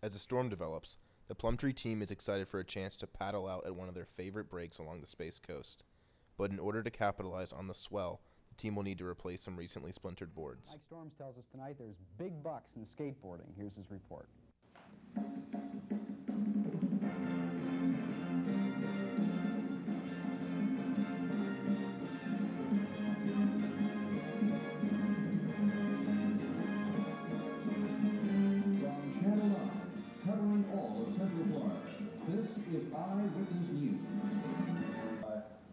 As the storm develops, the Plumtree team is excited for a chance to paddle out at one of their favorite breaks along the Space Coast. But in order to capitalize on the swell, the team will need to replace some recently splintered boards. Mike Storms tells us tonight there's big bucks in skateboarding. Here's his report.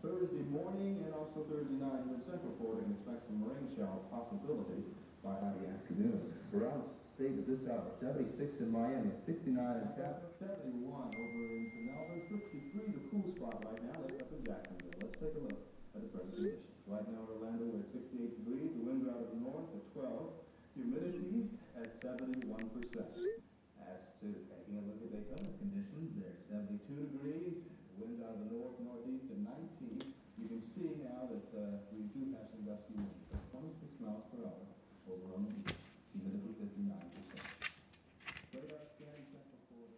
Thursday morning and also Thursday night in Central Florida can expect some rain shower possibilities by the afternoon. Around state at this hour, 76 in Miami, 69 in Tampa, 71 over in Pinellas, 53 the cool spot right now. That's up in Jacksonville. Let's take a look at the present conditions. Right now in Orlando we're at 68 degrees, the winds out of the north at 12, humidities at 71%. As to taking a look at Daytona's conditions, they're at 72 degrees. Winds out of the north, northeast at 19. You can see now that we do have some gusty winds. 26 miles per hour over on the beach. Humidity 59%. Radar scanning Central Florida.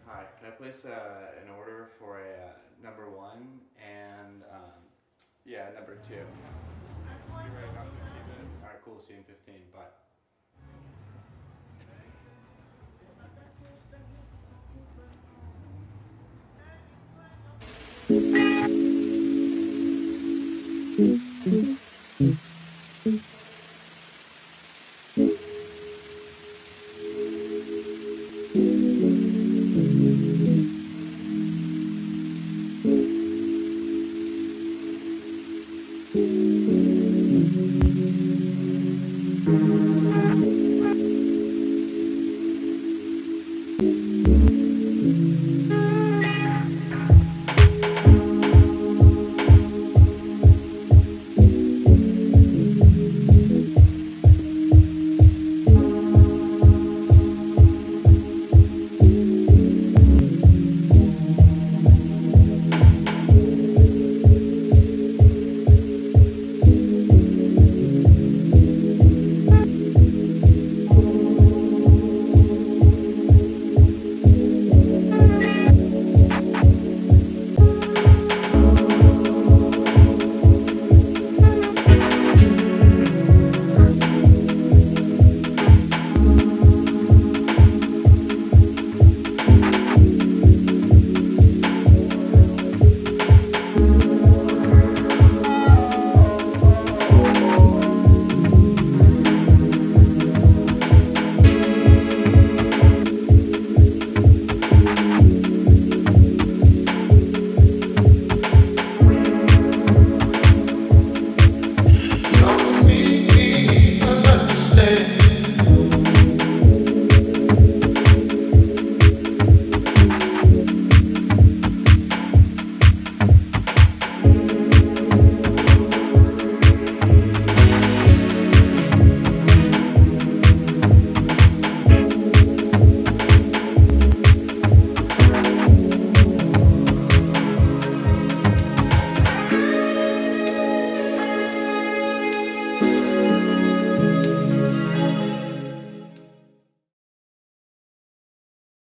Hi, can I place an order for a number 1 and number 2? Be right about 15 minutes. Alright, cool. See you in 15. Bye.